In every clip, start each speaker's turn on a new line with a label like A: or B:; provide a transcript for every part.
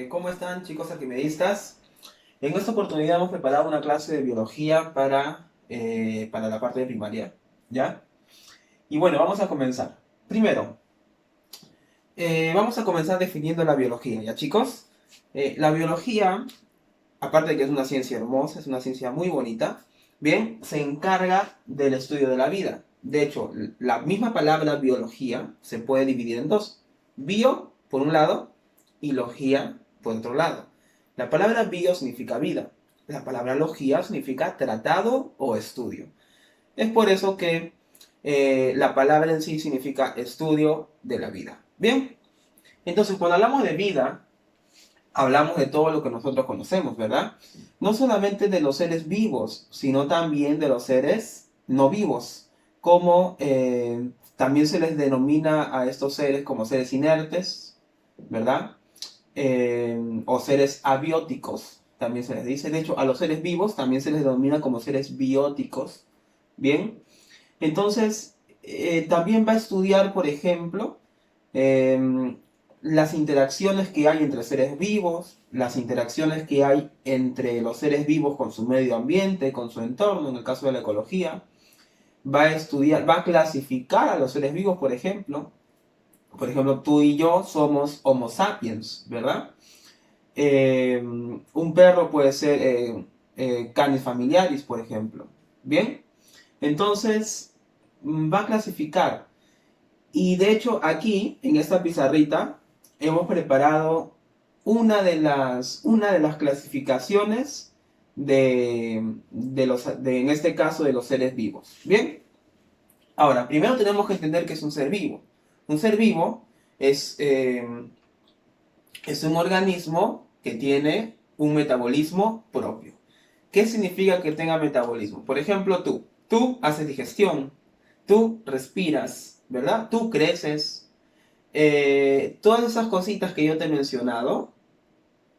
A: ¿Cómo están, chicos arquimedistas? En esta oportunidad hemos preparado una clase de biología para la parte de primaria, ¿ya? Y bueno, vamos a comenzar. Primero, vamos a comenzar definiendo la biología, ¿ya, chicos? La biología, aparte de que es una ciencia hermosa, es una ciencia muy bonita, bien, se encarga del estudio de la vida. De hecho, la misma palabra biología se puede dividir en dos. Bio, por un lado, y logía, por otro lado. La palabra bio significa vida. La palabra logía significa tratado o estudio. Es por eso que la palabra en sí significa estudio de la vida. Bien, entonces cuando hablamos de vida, hablamos de todo lo que nosotros conocemos, ¿verdad? No solamente de los seres vivos, sino también de los seres no vivos, como también se les denomina a estos seres como seres inertes, ¿verdad? O seres abióticos, también se les dice. De hecho, a los seres vivos también se les denomina como seres bióticos, ¿bien? Entonces, también va a estudiar, por ejemplo, eh, las interacciones que hay entre seres vivos, las interacciones que hay entre los seres vivos con su medio ambiente, con su entorno, en el caso de la ecología. Va a estudiar, va a clasificar a los seres vivos, por ejemplo. Por ejemplo, tú y yo somos Homo sapiens, ¿verdad? Un perro puede ser Canis familiaris, por ejemplo. ¿Bien? Entonces, va a clasificar. Y de hecho, aquí, en esta pizarrita, hemos preparado una de las clasificaciones en este caso, de los seres vivos. Bien, ahora, primero tenemos que entender qué es un ser vivo. Un ser vivo es, eh, es un organismo que tiene un metabolismo propio. ¿Qué significa que tenga metabolismo? Por ejemplo, tú haces digestión, tú respiras, ¿verdad? Tú creces. Todas esas cositas que yo te he mencionado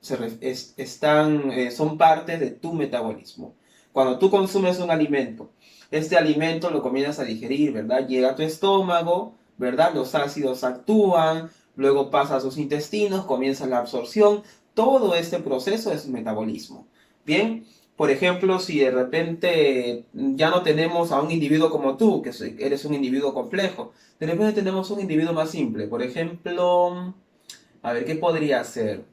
A: son parte de tu metabolismo. Cuando tú consumes un alimento, este alimento lo comienzas a digerir, ¿verdad? Llega a tu estómago, ¿verdad? Los ácidos actúan, luego pasa a sus intestinos, comienza la absorción. Todo este proceso es metabolismo. Bien, por ejemplo, si de repente ya no tenemos a un individuo como tú, que eres un individuo complejo, de repente tenemos un individuo más simple. Por ejemplo, a ver, ¿qué podría ser?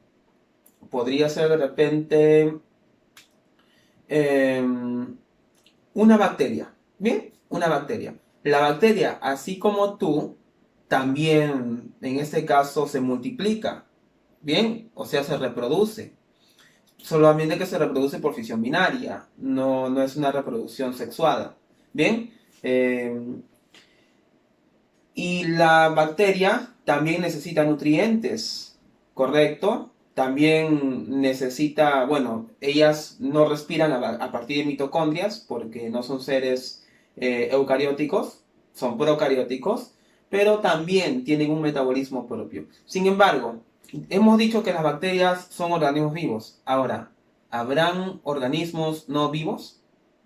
A: Podría ser de repente una bacteria. ¿Bien? Una bacteria. La bacteria, así como tú, también en este caso se multiplica. ¿Bien? O sea, se reproduce. Solamente que se reproduce por fisión binaria. No es una reproducción sexuada. ¿Bien? Y la bacteria también necesita nutrientes, ¿correcto? También necesita, bueno, ellas no respiran a partir de mitocondrias porque no son seres eucarióticos, son procarióticos, pero también tienen un metabolismo propio. Sin embargo, hemos dicho que las bacterias son organismos vivos. Ahora, ¿habrán organismos no vivos?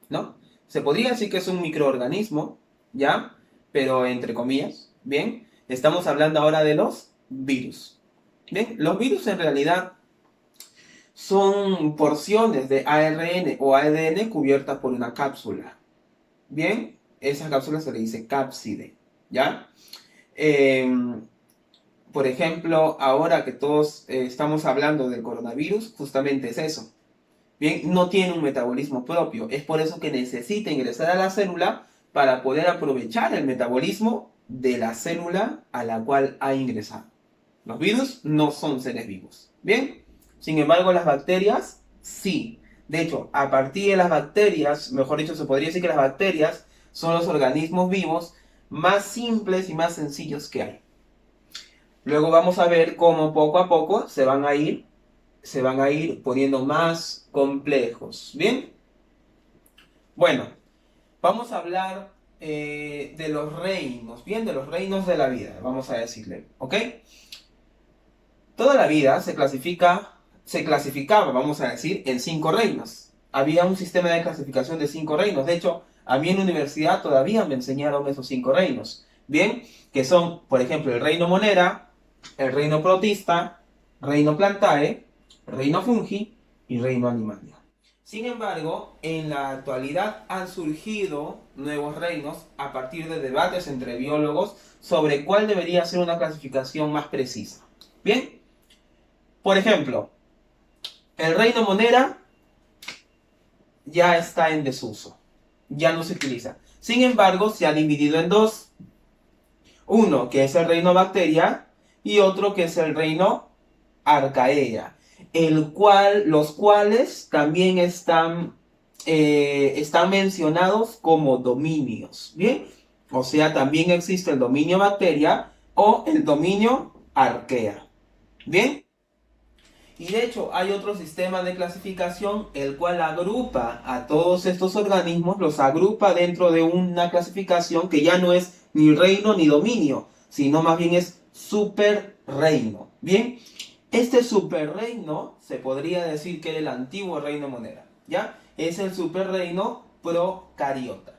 A: ¿No? Se podría decir que es un microorganismo, ¿ya? Pero entre comillas, ¿bien? Estamos hablando ahora de los virus. Bien, los virus en realidad son porciones de ARN o ADN cubiertas por una cápsula. Bien, esa cápsula se le dice cápside, ¿ya? Eh, por ejemplo, ahora que todos estamos hablando del coronavirus, justamente es eso. Bien, no tiene un metabolismo propio. Es por eso que necesita ingresar a la célula para poder aprovechar el metabolismo de la célula a la cual ha ingresado. Los virus no son seres vivos. Bien, sin embargo, las bacterias sí. De hecho, a partir de las bacterias, mejor dicho, se podría decir que las bacterias son los organismos vivos más simples y más sencillos que hay. Luego vamos a ver cómo poco a poco se van a ir poniendo más complejos. ¿Bien? Bueno, vamos a hablar de los reinos, ¿bien? De los reinos de la vida, vamos a decirle, ¿ok? Toda la vida se clasificaba, vamos a decir, en 5 reinos. Había un sistema de clasificación de 5 reinos. De hecho, a mí en la universidad todavía me enseñaron esos 5 reinos. Bien, que son, por ejemplo, el reino monera, el reino protista, Reino Plantae, Reino Fungi y Reino Animalia. Sin embargo, en la actualidad han surgido nuevos reinos a partir de debates entre biólogos sobre cuál debería ser una clasificación más precisa. Bien, por ejemplo, el reino Monera ya está en desuso, ya no se utiliza. Sin embargo, se ha dividido en dos. Uno que es el reino Bacteria y otro que es el reino Archaea, los cuales también están mencionados como dominios, ¿bien? O sea, también existe el dominio Bacteria o el dominio Archaea, ¿bien? Y de hecho hay otro sistema de clasificación el cual agrupa a todos estos organismos, los agrupa dentro de una clasificación que ya no es ni reino ni dominio, sino más bien es superreino. Bien, este superreino se podría decir que era el antiguo reino Monera, ¿ya? Es el superreino procariota,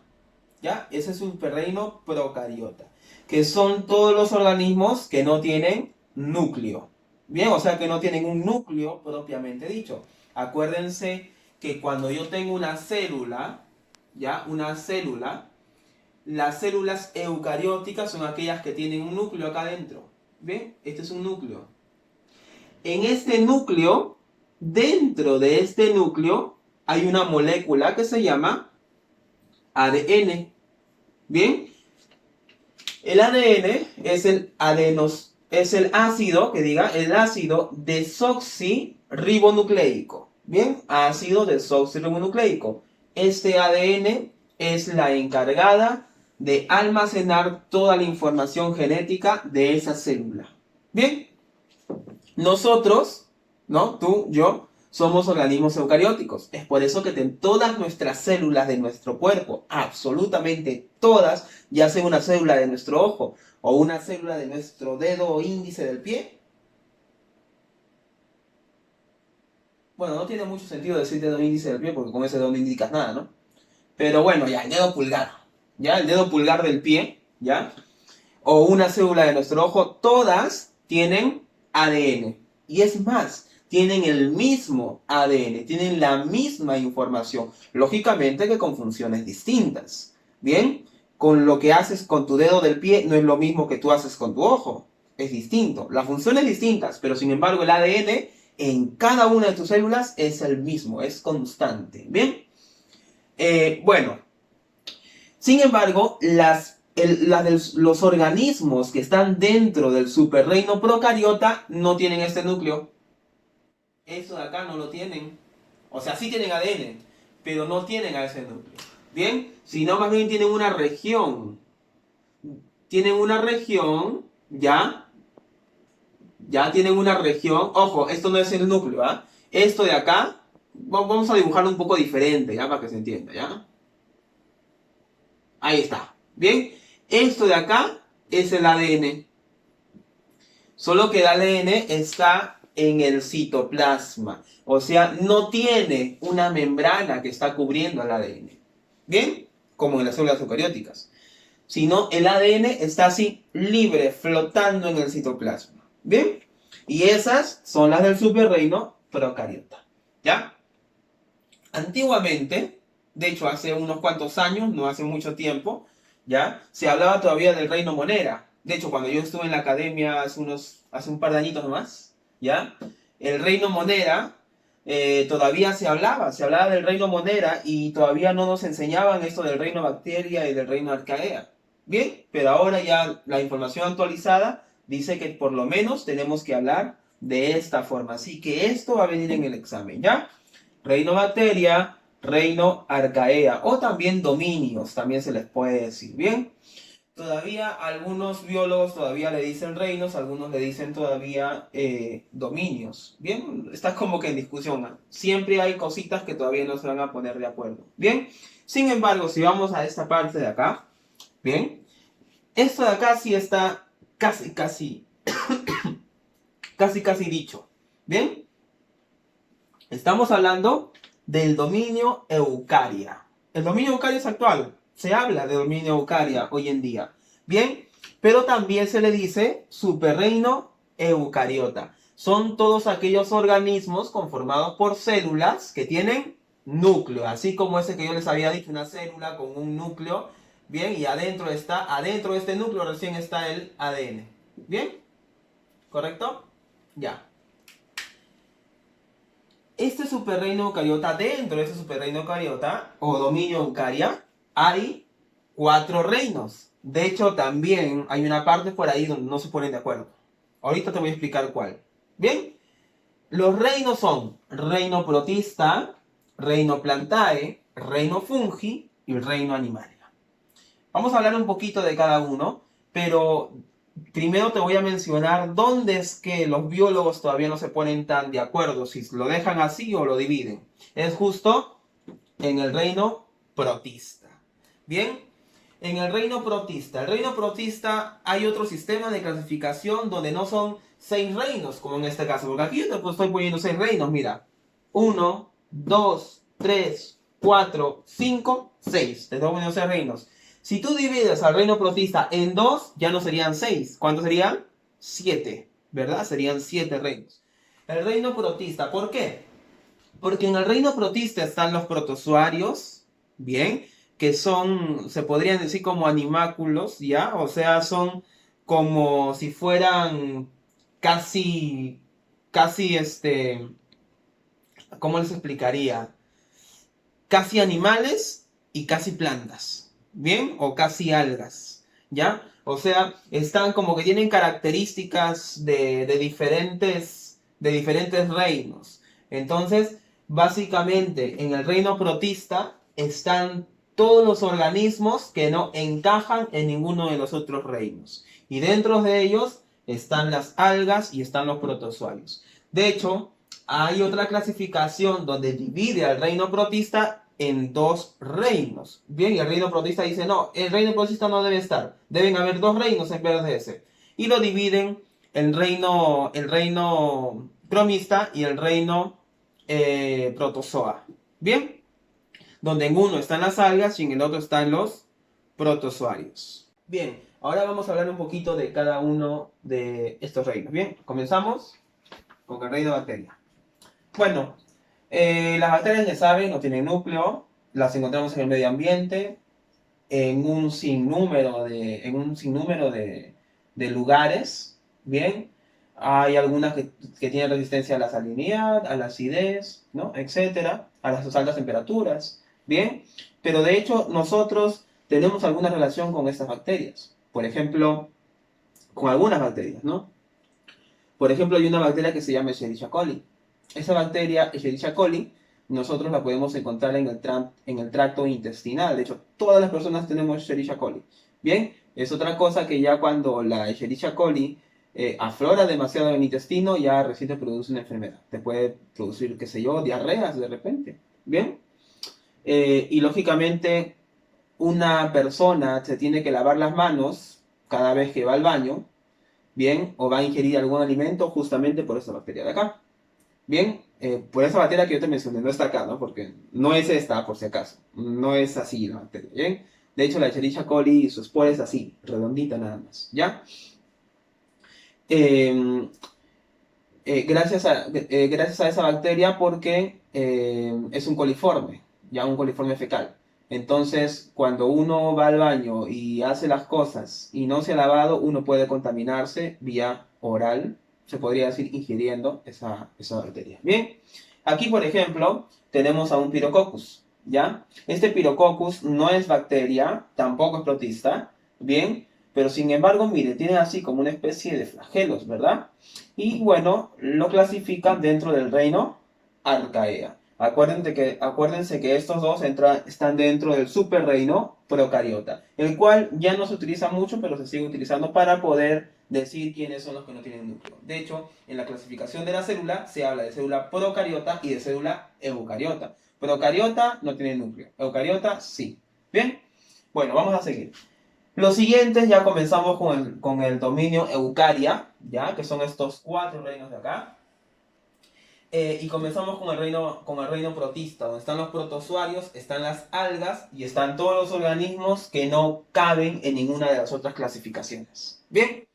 A: ¿ya? Ese superreino procariota, que son todos los organismos que no tienen núcleo. Bien, o sea que no tienen un núcleo propiamente dicho. Acuérdense que cuando yo tengo una célula, ¿ya? Una célula, las células eucarióticas son aquellas que tienen un núcleo acá adentro. ¿Bien? Este es un núcleo. En este núcleo, dentro de este núcleo, hay una molécula que se llama ADN. ¿Bien? El ADN es el ácido, el ácido desoxirribonucleico. Bien, ácido desoxirribonucleico. Este ADN es la encargada de almacenar toda la información genética de esa célula. Bien, nosotros, ¿no? Tú, yo, somos organismos eucarióticos. Es por eso que todas nuestras células de nuestro cuerpo, absolutamente todas, ya sea una célula de nuestro ojo o una célula de nuestro dedo o índice del pie. Bueno, no tiene mucho sentido decir dedo índice del pie porque con ese dedo no indicas nada, ¿no? Pero bueno, ya, el dedo pulgar. ¿Ya? El dedo pulgar del pie, ¿ya? O una célula de nuestro ojo, todas tienen ADN. Y es más, tienen el mismo ADN, tienen la misma información. Lógicamente que con funciones distintas. ¿Bien? Con lo que haces con tu dedo del pie no es lo mismo que tú haces con tu ojo. Es distinto. Las funciones distintas, pero sin embargo el ADN en cada una de tus células es el mismo, es constante. ¿Bien? Bueno, sin embargo, los organismos que están dentro del superreino procariota no tienen este núcleo. Eso de acá no lo tienen. O sea, sí tienen ADN, pero no tienen a ese núcleo. Bien, sino más bien tienen una región. Tienen una región, ya tienen una región. Ojo, esto no es el núcleo, ¿ah? Esto de acá, vamos a dibujarlo un poco diferente, ¿ya? Para que se entienda, ¿ya? Ahí está. Bien, esto de acá es el ADN. Solo que el ADN está en el citoplasma. O sea, no tiene una membrana que está cubriendo el ADN. Bien, como en las células eucarióticas. Sino el ADN está así, libre, flotando en el citoplasma. Bien, y esas son las del superreino procariota. ¿Ya? Antiguamente, de hecho hace unos cuantos años, no hace mucho tiempo, ¿ya? Se hablaba todavía del reino Monera. De hecho, cuando yo estuve en la academia hace un par de añitos nomás, ¿ya? El reino Monera todavía se hablaba del reino Monera y todavía no nos enseñaban esto del reino Bacteria y del reino Archaea. Bien, pero ahora ya la información actualizada dice que por lo menos tenemos que hablar de esta forma. Así que esto va a venir en el examen, ¿ya? Reino Bacteria, reino Archaea o también dominios, también se les puede decir, ¿bien? Todavía algunos biólogos todavía le dicen reinos, algunos le dicen todavía dominios, ¿bien? Está como que en discusión, ¿no? Siempre hay cositas que todavía no se van a poner de acuerdo, ¿bien? Sin embargo, si vamos a esta parte de acá, ¿bien? Esto de acá sí está casi dicho, ¿bien? Estamos hablando del dominio Eucaria. El dominio Eucaria es actual. Se habla de dominio Eucaria hoy en día. Bien, pero también se le dice superreino eucariota. son todos aquellos organismos conformados por células que tienen núcleo, así como ese que yo les había dicho, una célula con un núcleo, bien, y adentro de este núcleo recién está el ADN, bien, ¿correcto? Ya. Este superreino eucariota, dentro de este superreino eucariota, o dominio eucaria, hay 4 reinos. De hecho, también hay una parte por ahí donde no se ponen de acuerdo. Ahorita te voy a explicar cuál. Bien, los reinos son reino protista, reino plantae, reino fungi y reino animalia. Vamos a hablar un poquito de cada uno, pero primero te voy a mencionar dónde es que los biólogos todavía no se ponen tan de acuerdo, si lo dejan así o lo dividen. Es justo en el reino protista. Bien, en el reino protista hay otro sistema de clasificación donde no son 6 reinos, como en este caso, porque aquí yo te estoy poniendo 6 reinos, mira. 1, 2, 3, 4, 5, 6. Te estoy poniendo 6 reinos. Si tú divides al reino protista en 2, ya no serían 6. ¿Cuántos serían? 7, ¿verdad? Serían 7 reinos. El reino protista, ¿por qué? Porque en el reino protista están los protozoarios, ¿bien? Que son, se podrían decir como animáculos, ¿ya? O sea, son como si fueran casi, ¿cómo les explicaría? Casi animales y casi plantas, ¿bien? O casi algas, ¿ya? O sea, están como que tienen características de diferentes reinos. Entonces, básicamente, en el reino protista están todos los organismos que no encajan en ninguno de los otros reinos. Y dentro de ellos están las algas y están los protozoarios. De hecho, hay otra clasificación donde divide al reino protista en 2 reinos. Bien, y el reino protista dice, no, el reino protista no debe estar. Deben haber 2 reinos en vez de ese. Y lo dividen el reino cromista y el reino protozoa. Bien, donde en uno están las algas y en el otro están los protozoarios. Bien, ahora vamos a hablar un poquito de cada uno de estos reinos. Bien, comenzamos con el reino bacteria. Bueno, las bacterias, ya saben, no tienen núcleo, las encontramos en el medio ambiente, en un sinnúmero de lugares, ¿bien? Hay algunas que tienen resistencia a la salinidad, a la acidez, ¿no? Etcétera, a las altas temperaturas, ¿bien? Pero de hecho nosotros tenemos alguna relación con estas bacterias. Por ejemplo, con algunas bacterias, ¿no? Por ejemplo, hay una bacteria que se llama Escherichia coli. Esa bacteria, Escherichia coli, nosotros la podemos encontrar en el tracto intestinal. De hecho, todas las personas tenemos Escherichia coli. Bien, es otra cosa que ya cuando la Escherichia coli aflora demasiado en el intestino, ya recién te produce una enfermedad. Te puede producir, qué sé yo, diarreas de repente. Bien, y lógicamente una persona se tiene que lavar las manos cada vez que va al baño, bien, o va a ingerir algún alimento justamente por esta bacteria de acá. Bien, por esa bacteria que yo te mencioné, no está acá, ¿no? Porque no es esta, por si acaso. No es así la bacteria, ¿bien? De hecho, la Escherichia coli y su espora es así, redondita nada más, ¿ya? Eh, gracias a esa bacteria porque es un coliforme, ya un coliforme fecal. Entonces, cuando uno va al baño y hace las cosas y no se ha lavado, uno puede contaminarse vía oral, se podría decir ingiriendo esa bacteria. Bien, aquí por ejemplo tenemos a un Pirococcus, ¿ya? Este Pirococcus no es bacteria, tampoco es protista, ¿bien? Pero sin embargo, mire, tiene así como una especie de flagelos, ¿verdad? Y bueno, lo clasifican dentro del reino Archaea. Acuérdense que estos dos están dentro del superreino procariota, el cual ya no se utiliza mucho, pero se sigue utilizando para poder decir quiénes son los que no tienen núcleo. De hecho, en la clasificación de la célula se habla de célula procariota y de célula eucariota. Procariota no tiene núcleo, eucariota sí. Bien, bueno, vamos a seguir. Los siguientes ya comenzamos con el dominio eucaria, ¿ya? Que son estos 4 reinos de acá. Y comenzamos con el reino protista, donde están los protozoarios, están las algas y están todos los organismos que no caben en ninguna de las otras clasificaciones. Bien,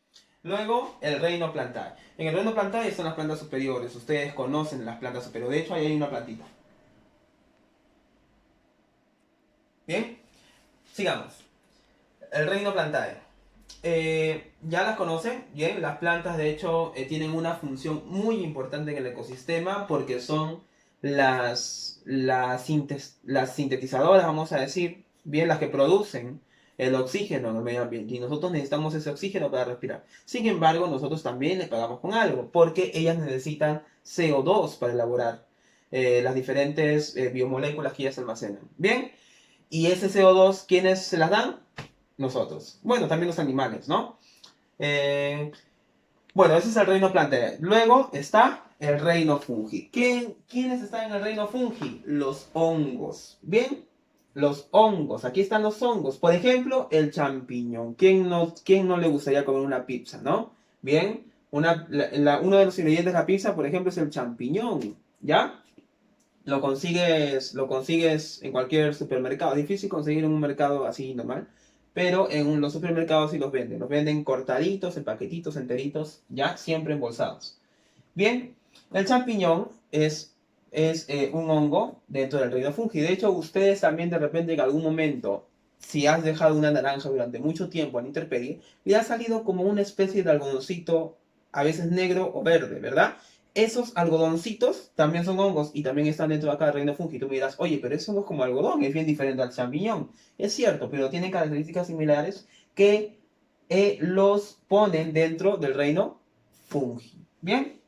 A: Luego, el reino plantae. En el reino plantae son las plantas superiores. Ustedes conocen las plantas superiores. De hecho, ahí hay una plantita. Bien, sigamos. El reino plantae. Ya las conocen, bien. Las plantas, de hecho, tienen una función muy importante en el ecosistema porque son las sintetizadoras, vamos a decir, bien, las que producen el oxígeno en el medio ambiente. Y nosotros necesitamos ese oxígeno para respirar. Sin embargo, nosotros también les pagamos con algo porque ellas necesitan CO2 para elaborar las diferentes biomoléculas que ellas almacenan. Bien, y ese CO2, ¿quiénes se las dan? Nosotros. Bueno, también los animales, ¿no? Eh, bueno, ese es el reino plantae. Luego está el reino fungi. ¿Quiénes están en el reino fungi? Los hongos. ¿Bien? Los hongos. Aquí están los hongos. Por ejemplo, el champiñón. ¿Quién no le gustaría comer una pizza, no? Bien. Uno de los ingredientes de la pizza, por ejemplo, es el champiñón. ¿Ya? Lo consigues en cualquier supermercado. Es difícil conseguir en un mercado así normal. Pero en los supermercados sí los venden. Los venden cortaditos, en paquetitos, enteritos, ya siempre embolsados. Bien, el champiñón es un hongo dentro del reino fungi. De hecho, ustedes también de repente en algún momento, si has dejado una naranja durante mucho tiempo en intemperie, le ha salido como una especie de algodoncito, a veces negro o verde, ¿verdad? Esos algodoncitos también son hongos y también están dentro de acá del reino fungi. Tú me dirás, oye, pero eso no es como algodón, es bien diferente al champiñón. Es cierto, pero tienen características similares que los ponen dentro del reino fungi. Bien.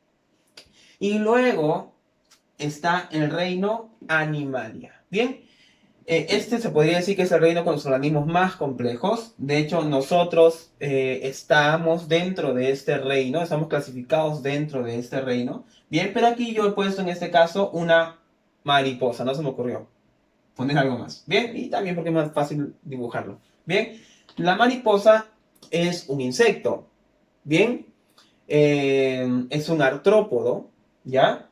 A: Y luego está el reino animalia. Bien. Este se podría decir que es el reino con los organismos más complejos. De hecho, nosotros estamos dentro de este reino, estamos clasificados dentro de este reino. Bien, pero aquí yo he puesto en este caso una mariposa, no se me ocurrió poner algo más. Bien, y también porque es más fácil dibujarlo. Bien, la mariposa es un insecto. Bien, es un artrópodo, ¿ya?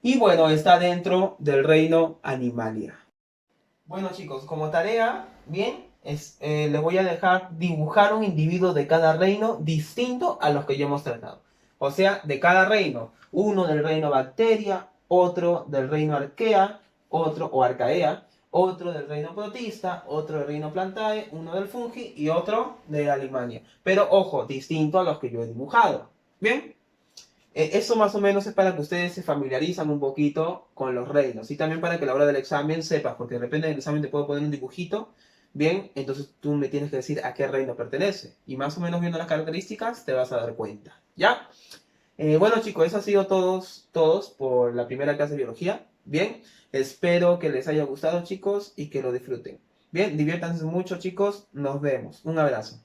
A: Y bueno, está dentro del reino animalia. Bueno chicos, como tarea, bien, les voy a dejar dibujar un individuo de cada reino distinto a los que ya hemos tratado. O sea, de cada reino. Uno del reino bacteria, otro del reino arquea, otro o arcaea, otro del reino protista, otro del reino plantae, uno del fungi y otro de Alemania. Pero ojo, distinto a los que yo he dibujado. Bien. Eso más o menos es para que ustedes se familiarizan un poquito con los reinos y también para que a la hora del examen sepas, porque de repente en el examen te puedo poner un dibujito, bien, entonces tú me tienes que decir a qué reino pertenece y más o menos viendo las características te vas a dar cuenta, ¿ya? Bueno chicos, eso ha sido todos por la primera clase de biología, bien, espero que les haya gustado chicos y que lo disfruten. Bien, diviértanse mucho chicos, nos vemos, un abrazo.